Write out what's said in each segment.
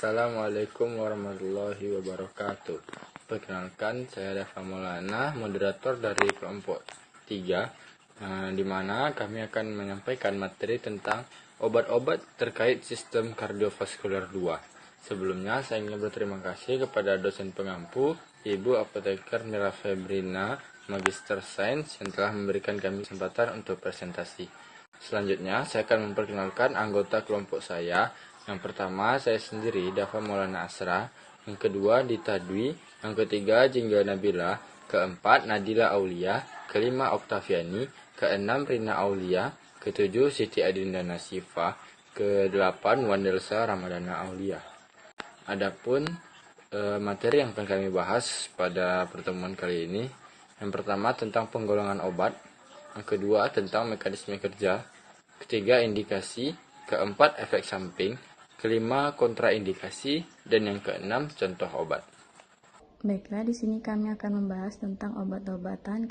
Assalamualaikum warahmatullahi wabarakatuh. Perkenalkan, saya Dava Maulana, moderator dari kelompok 3, di mana kami akan menyampaikan materi tentang obat-obat terkait sistem kardiovaskular 2. Sebelumnya, saya ingin berterima kasih kepada dosen pengampu, Ibu Apoteker Mira Febrina, Magister Sains, yang telah memberikan kami kesempatan untuk presentasi. Selanjutnya, saya akan memperkenalkan anggota kelompok saya. Yang pertama, saya sendiri, Dava Maulana Asra. Yang kedua, Dita Dwi. Yang ketiga, Jingga Nabila. Keempat, Nadila Aulia. Kelima, Oktaviani. Keenam, Rina Aulia. Ketujuh, Siti Adinda Nasifa. Kedelapan, Wandelsa Ramadana Aulia. Adapun materi yang akan kami bahas pada pertemuan kali ini, yang pertama tentang penggolongan obat. Yang kedua, tentang mekanisme kerja. Ketiga, indikasi. Keempat, efek samping. Kelima, kontraindikasi. Dan yang keenam, contoh obat. Baiklah, di sini kami akan membahas tentang obat-obatan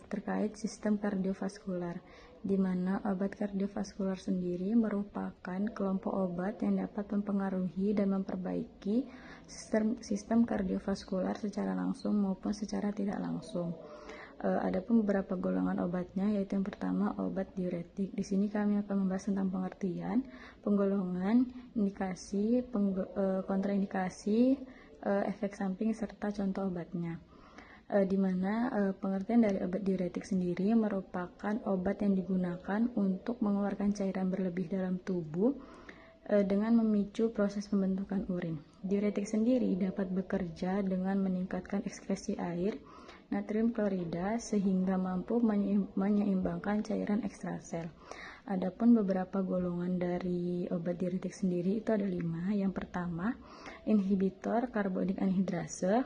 terkait sistem kardiovaskular, di mana obat kardiovaskular sendiri merupakan kelompok obat yang dapat mempengaruhi dan memperbaiki sistem kardiovaskular secara langsung maupun secara tidak langsung. Adapun beberapa golongan obatnya, yaitu yang pertama obat diuretik. Di sini kami akan membahas tentang pengertian, penggolongan, indikasi, kontraindikasi, efek samping serta contoh obatnya. Di mana pengertian dari obat diuretik sendiri merupakan obat yang digunakan untuk mengeluarkan cairan berlebih dalam tubuh dengan memicu proses pembentukan urin. Diuretik sendiri dapat bekerja dengan meningkatkan ekskresi air, natrium klorida, sehingga mampu menyeimbangkan cairan ekstrasel. Adapun beberapa golongan dari obat diuretik sendiri itu ada 5. Yang pertama, inhibitor karbonik anhidrase,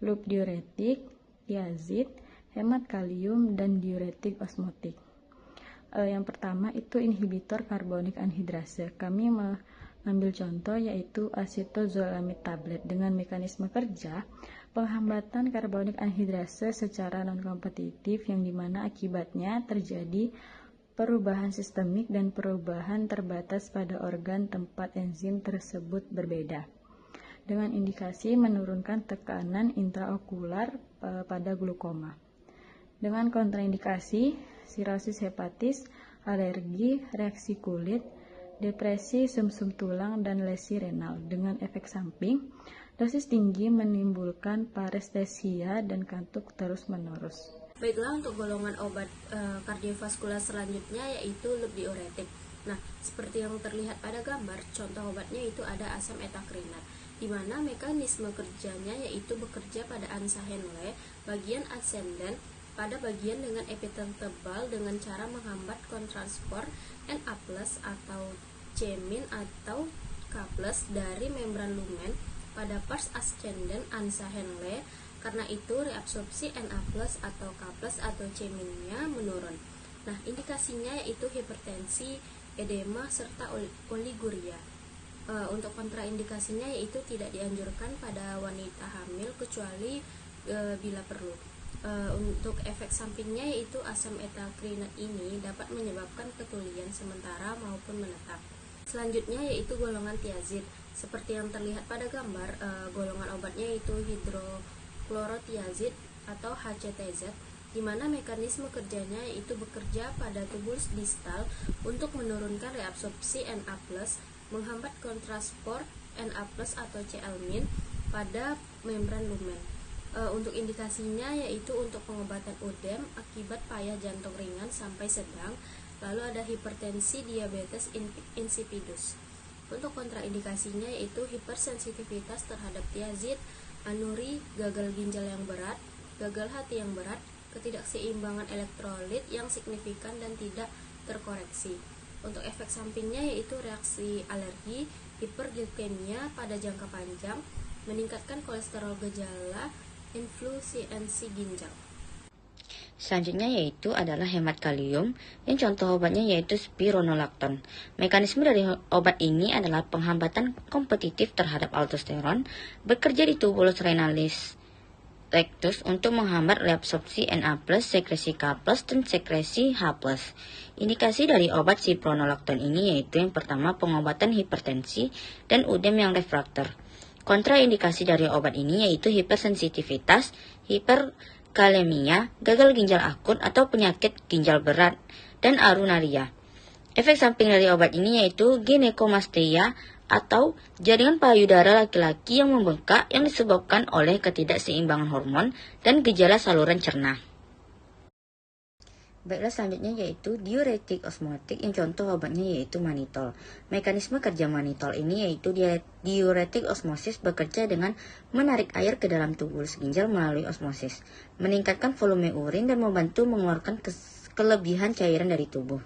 loop diuretik, tiazid, hemat kalium, dan diuretik osmotik. Yang pertama itu inhibitor karbonik anhidrase. Kami mengambil contoh yaitu acetazolamide tablet. Dengan mekanisme kerja, penghambatan karbonik anhidrase secara non-kompetitif, yang dimana akibatnya terjadi perubahan sistemik dan perubahan terbatas pada organ tempat enzim tersebut berbeda, dengan indikasi menurunkan tekanan intraokular pada glukoma. Dengan kontraindikasi, sirosis hepatis, alergi, reaksi kulit, depresi sumsum tulang, dan lesi renal. Dengan efek samping, dosis tinggi menimbulkan parestesia dan kantuk terus-menerus. Baiklah, untuk golongan obat kardiovaskular selanjutnya yaitu loop diuretik. Nah, seperti yang terlihat pada gambar, contoh obatnya itu ada asam etakrinat, di mana mekanisme kerjanya yaitu bekerja pada ansa Henle, bagian ascendant, pada bagian dengan epitel tebal dengan cara menghambat kontransport Na+ atau C- atau K+ dari membran lumen pada pars ascendant ansa Henle. Karena itu reabsorpsi Na+ atau K+ atau C-nya menurun. Nah, indikasinya yaitu hipertensi, edema, serta oliguria. Untuk kontraindikasinya yaitu tidak dianjurkan pada wanita hamil kecuali bila perlu. Untuk efek sampingnya yaitu asam etakrinat ini dapat menyebabkan ketulian sementara maupun menetap. Selanjutnya yaitu golongan tiazid. Seperti yang terlihat pada gambar, golongan obatnya yaitu hidroklorotiazid atau HCTZ, di mana mekanisme kerjanya yaitu bekerja pada tubulus distal untuk menurunkan reabsorpsi Na+, menghambat kontrasport Na+ atau Cl- pada membran lumen. Untuk indikasinya yaitu untuk pengobatan udem akibat payah jantung ringan sampai sedang, lalu ada hipertensi, diabetes insipidus. Untuk kontraindikasinya yaitu hipersensitivitas terhadap tiazid, anuri, gagal ginjal yang berat, gagal hati yang berat, ketidakseimbangan elektrolit yang signifikan dan tidak terkoreksi. Untuk efek sampingnya yaitu reaksi alergi, hiperglikemia pada jangka panjang, meningkatkan kolesterol, gejala influensi ginjal. Selanjutnya yaitu adalah hemat kalium, yang contoh obatnya yaitu spironolakton. Mekanisme dari obat ini adalah penghambatan kompetitif terhadap aldosteron, bekerja di tubulus renalis lactose untuk menghambat reabsorpsi Na+, sekresi K+, dan sekresi H+. Indikasi dari obat spironolakton ini yaitu yang pertama pengobatan hipertensi dan udem yang refraktor. Kontraindikasi dari obat ini yaitu hipersensitivitas, hiperkalemia, gagal ginjal akut atau penyakit ginjal berat, dan arunaria. Efek samping dari obat ini yaitu ginekomastia atau jaringan payudara laki-laki yang membengkak yang disebabkan oleh ketidakseimbangan hormon dan gejala saluran cerna. Baiklah, selanjutnya yaitu diuretik osmotik yang contoh obatnya yaitu manitol. Mekanisme kerja manitol ini yaitu diuretik osmosis bekerja dengan menarik air ke dalam tubus ginjal melalui osmosis, meningkatkan volume urin dan membantu mengeluarkan kelebihan cairan dari tubuh.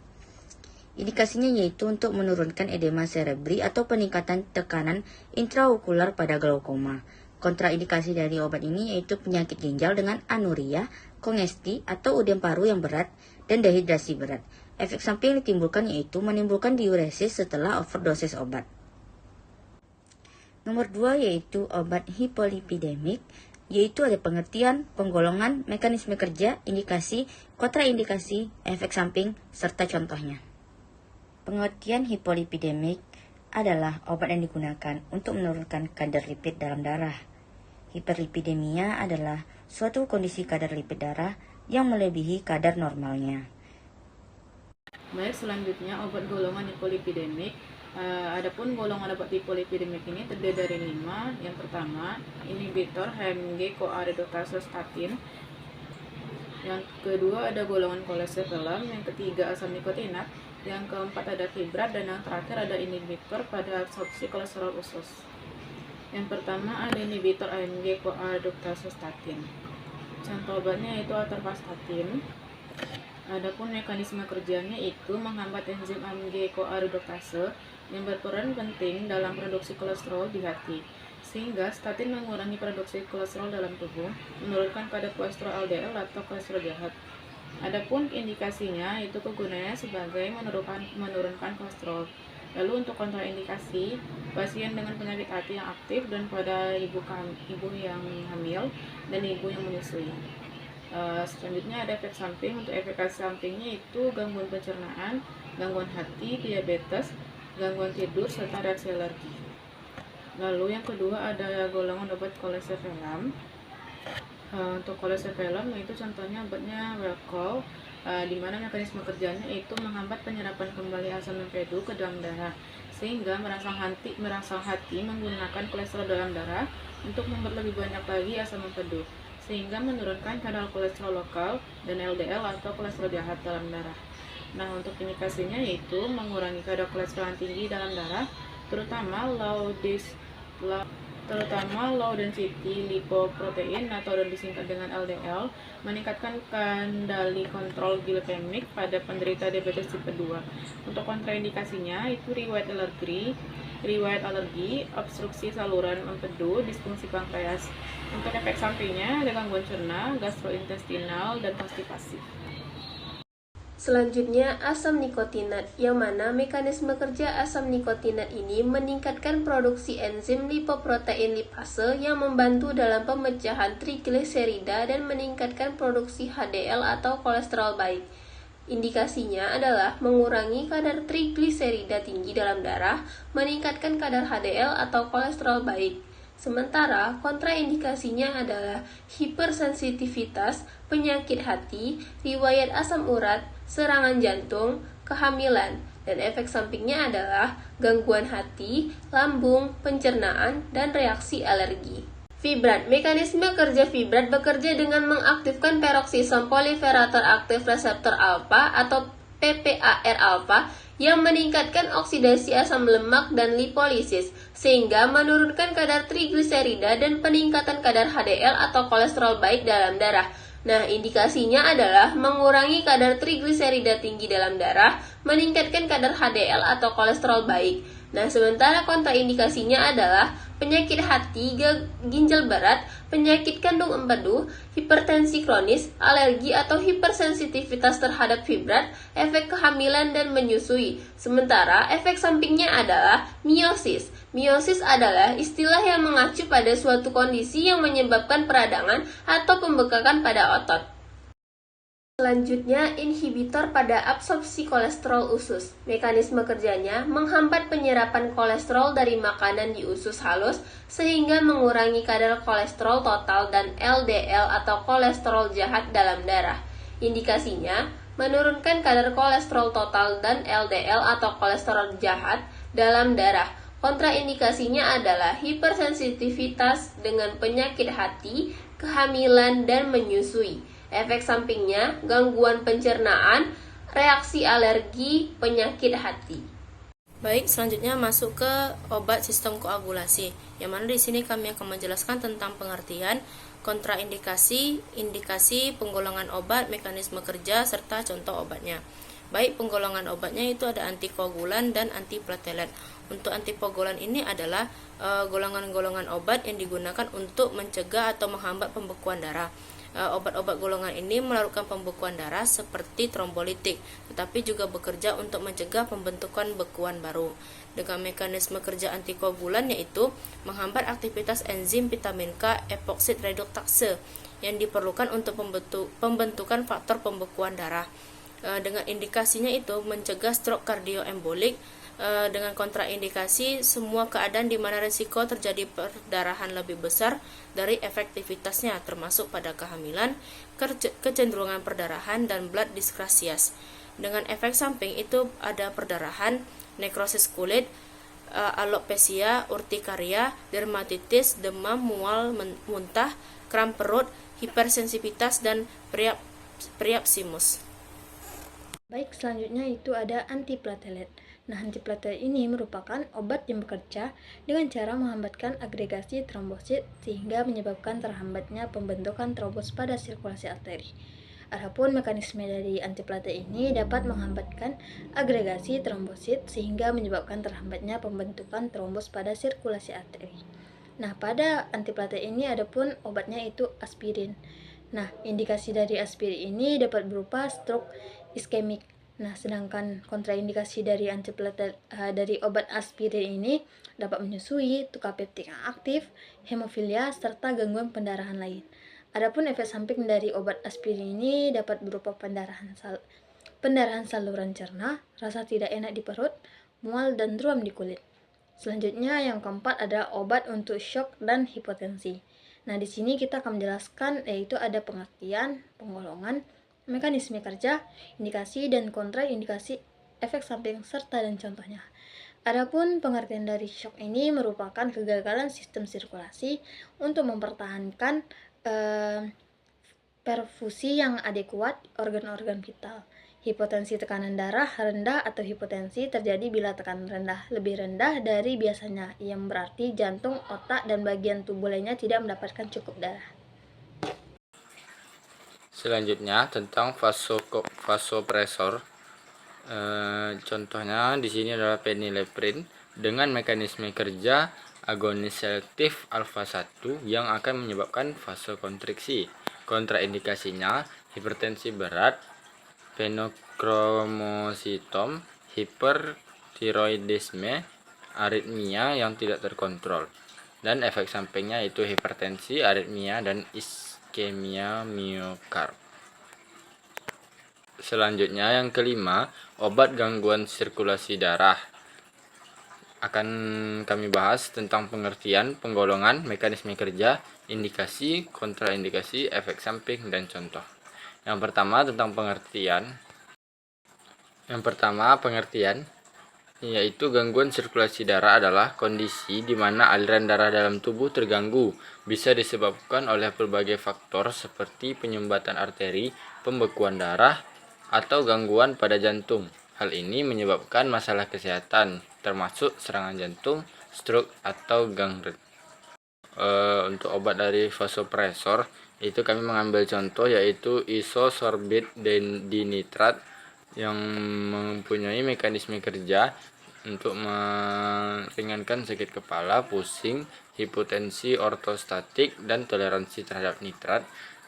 Indikasinya yaitu untuk menurunkan edema cerebri atau peningkatan tekanan intraokular pada glaukoma. Kontraindikasi dari obat ini yaitu penyakit ginjal dengan anuria, kongesti atau udem paru yang berat, dan dehidrasi berat. Efek samping yang ditimbulkan yaitu menimbulkan diuresis setelah overdosis obat. Nomor 2 yaitu obat hipolipidemik, yaitu ada pengertian, penggolongan, mekanisme kerja, indikasi, kontraindikasi, efek samping, serta contohnya. Pengertian hipolipidemik adalah obat yang digunakan untuk menurunkan kadar lipid dalam darah. Hiperlipidemia adalah suatu kondisi kadar lipid darah yang melebihi kadar normalnya. Baik, selanjutnya obat golongan hipolipidemik. Adapun golongan obat hipolipidemik ini terdiri dari 5. Yang pertama, inhibitor HMG-CoA reduktase statin. Yang kedua ada golongan kolesterol. Yang ketiga asam nikotinat. Yang keempat ada fibrat, dan yang terakhir ada inhibitor pada absorpsi kolesterol usus. Yang pertama ada inhibitor AMG-CoA reduktase statin. Contoh obatnya yaitu atorvastatin. Adapun mekanisme kerjanya itu menghambat enzim AMG-CoA reduktase yang berperan penting dalam produksi kolesterol di hati, sehingga statin mengurangi produksi kolesterol dalam tubuh, menurunkan kadar kolesterol LDL atau kolesterol jahat. Adapun indikasinya itu kegunaannya sebagai menurunkan kolesterol. Lalu untuk kontraindikasi, pasien dengan penyakit hati yang aktif dan pada ibu yang hamil dan ibu yang menyusui. Selanjutnya ada efek samping. Untuk efek sampingnya itu gangguan pencernaan, gangguan hati, diabetes, gangguan tidur, serta reaksi alergi. Lalu yang kedua ada golongan obat kolesterol. Untuk kolesterol itu contohnya obatnya Welchol, di mana mekanisme kerjanya itu menghambat penyerapan kembali asam empedu ke dalam darah, sehingga merangsang hati menggunakan kolesterol dalam darah untuk membuat lebih banyak lagi asam empedu, sehingga menurunkan kadar kolesterol lokal dan LDL atau kolesterol jahat dalam darah. Nah, untuk indikasinya yaitu mengurangi kadar kolesterol yang tinggi dalam darah, terutama low density lipoprotein atau disingkat dengan LDL, meningkatkan kendali kontrol glikemik pada penderita diabetes tipe 2. Untuk kontraindikasinya itu riwayat alergi, obstruksi saluran empedu, disfungsi pankreas. Untuk efek sampingnya ada gangguan cerna, gastrointestinal, dan konstipasi. Selanjutnya, asam nikotinat, yang mana mekanisme kerja asam nikotinat ini meningkatkan produksi enzim lipoprotein lipase yang membantu dalam pemecahan trigliserida dan meningkatkan produksi HDL atau kolesterol baik. Indikasinya adalah mengurangi kadar trigliserida tinggi dalam darah, meningkatkan kadar HDL atau kolesterol baik. Sementara kontraindikasinya adalah hipersensitivitas, penyakit hati, riwayat asam urat, serangan jantung, kehamilan, dan efek sampingnya adalah gangguan hati, lambung, pencernaan, dan reaksi alergi. Fibrat. Mekanisme kerja fibrat bekerja dengan mengaktifkan peroksisom poliferator aktif reseptor alfa atau PPAR alfa yang meningkatkan oksidasi asam lemak dan lipolisis, sehingga menurunkan kadar trigliserida dan peningkatan kadar HDL atau kolesterol baik dalam darah. Nah, indikasinya adalah mengurangi kadar trigliserida tinggi dalam darah, meningkatkan kadar HDL atau kolesterol baik. Nah, sementara kontraindikasinya adalah penyakit hati, ginjal berat, penyakit kandung empedu, hipertensi kronis, alergi atau hipersensitivitas terhadap fibrat, efek kehamilan dan menyusui. Sementara efek sampingnya adalah miosis. Miosis adalah istilah yang mengacu pada suatu kondisi yang menyebabkan peradangan atau pembekakan pada otot. Selanjutnya, inhibitor pada absorpsi kolesterol usus. Mekanisme kerjanya menghambat penyerapan kolesterol dari makanan di usus halus sehingga mengurangi kadar kolesterol total dan LDL atau kolesterol jahat dalam darah. Indikasinya, menurunkan kadar kolesterol total dan LDL atau kolesterol jahat dalam darah. Kontraindikasinya adalah hipersensitivitas dengan penyakit hati, kehamilan, dan menyusui. Efek sampingnya, gangguan pencernaan, reaksi alergi, penyakit hati. Baik, selanjutnya masuk ke obat sistem koagulasi. Yang mana di sini kami akan menjelaskan tentang pengertian, kontraindikasi, indikasi, penggolongan obat, mekanisme kerja, serta contoh obatnya. Baik, penggolongan obatnya itu ada antikoagulan dan antiplatelet. Untuk antikoagulan ini adalah golongan-golongan obat yang digunakan untuk mencegah atau menghambat pembekuan darah. Obat-obat golongan ini melarutkan pembekuan darah seperti trombolitik, tetapi juga bekerja untuk mencegah pembentukan bekuan baru. Dengan mekanisme kerja antikoagulan yaitu menghambat aktivitas enzim vitamin K epoksid reduktase yang diperlukan untuk pembentukan faktor pembekuan darah. Dengan indikasinya itu mencegah stroke kardioembolik. Dengan kontraindikasi semua keadaan di mana risiko terjadi perdarahan lebih besar dari efektivitasnya, termasuk pada kehamilan, kecenderungan perdarahan, dan blood dyscrasias. Dengan efek samping itu ada perdarahan, nekrosis kulit, alopecia, urtikaria, dermatitis, demam, mual, muntah, kram perut, hipersensitivitas, dan priapsimus. Baik, selanjutnya itu ada antiplatelet. Nah, antiplatelet ini merupakan obat yang bekerja dengan cara menghambatkan agregasi trombosit sehingga menyebabkan terhambatnya pembentukan trombos pada sirkulasi arteri. Adapun mekanisme dari antiplatelet ini dapat menghambatkan agregasi trombosit sehingga menyebabkan terhambatnya pembentukan trombos pada sirkulasi arteri. Nah, pada antiplatelet ini adapun obatnya itu aspirin. Nah, indikasi dari aspirin ini dapat berupa stroke iskemik. Nah, sedangkan kontraindikasi dari dari obat aspirin ini dapat menyusui, tukar peptik yang aktif, hemofilia, serta gangguan pendarahan lain. Adapun efek samping dari obat aspirin ini dapat berupa pendarahan saluran cerna, rasa tidak enak di perut, mual, dan ruam di kulit. Selanjutnya yang keempat ada obat untuk shock dan hipotensi. Nah, di sini kita akan menjelaskan yaitu ada pengertian, penggolongan, mekanisme kerja, indikasi dan kontraindikasi, efek samping, serta dan contohnya. Adapun pengertian dari shock ini merupakan kegagalan sistem sirkulasi untuk mempertahankan perfusi yang adekuat organ-organ vital. Hipotensi tekanan darah rendah atau hipotensi terjadi bila tekanan rendah lebih rendah dari biasanya, yang berarti jantung, otak, dan bagian tubuh lainnya tidak mendapatkan cukup darah. Selanjutnya tentang vasopresor. Contohnya di sini adalah phenylephrine dengan mekanisme kerja agonis selektif alfa 1 yang akan menyebabkan vasokonstriksi. Kontraindikasinya hipertensi berat, fenokromocytom, hipertiroidisme, aritmia yang tidak terkontrol, dan efek sampingnya itu hipertensi, aritmia, dan iskemia miokard. Selanjutnya yang kelima, obat gangguan sirkulasi darah. Akan kami bahas tentang pengertian, penggolongan, mekanisme kerja, indikasi, kontraindikasi, efek samping, dan contoh. Yang pertama tentang pengertian. Yaitu gangguan sirkulasi darah adalah kondisi di mana aliran darah dalam tubuh terganggu, bisa disebabkan oleh berbagai faktor seperti penyumbatan arteri, pembekuan darah, atau gangguan pada jantung. Hal ini menyebabkan masalah kesehatan, termasuk serangan jantung, stroke, atau gangrene. Untuk obat dari vasopresor, itu kami mengambil contoh yaitu isosorbit dinitrat yang mempunyai mekanisme kerja untuk meringankan sakit kepala, pusing, hipotensi ortostatik, dan toleransi terhadap nitrat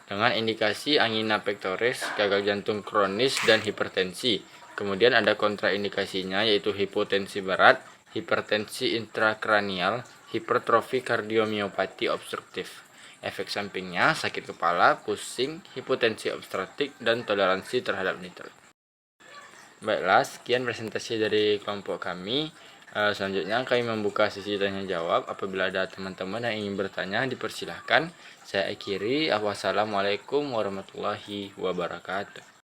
dengan indikasi angina pectoris, gagal jantung kronis, dan hipertensi. Kemudian ada kontraindikasinya yaitu hipotensi berat, hipertensi intrakranial, hipertrofi kardiomiopati obstruktif. Efek sampingnya sakit kepala, pusing, hipotensi obstruktif, dan toleransi terhadap nitrat. Baiklah, sekian presentasi dari kelompok kami. Selanjutnya kami membuka sesi tanya jawab. Apabila ada teman-teman yang ingin bertanya, dipersilahkan. Saya akhiri. Wassalamualaikum warahmatullahi wabarakatuh.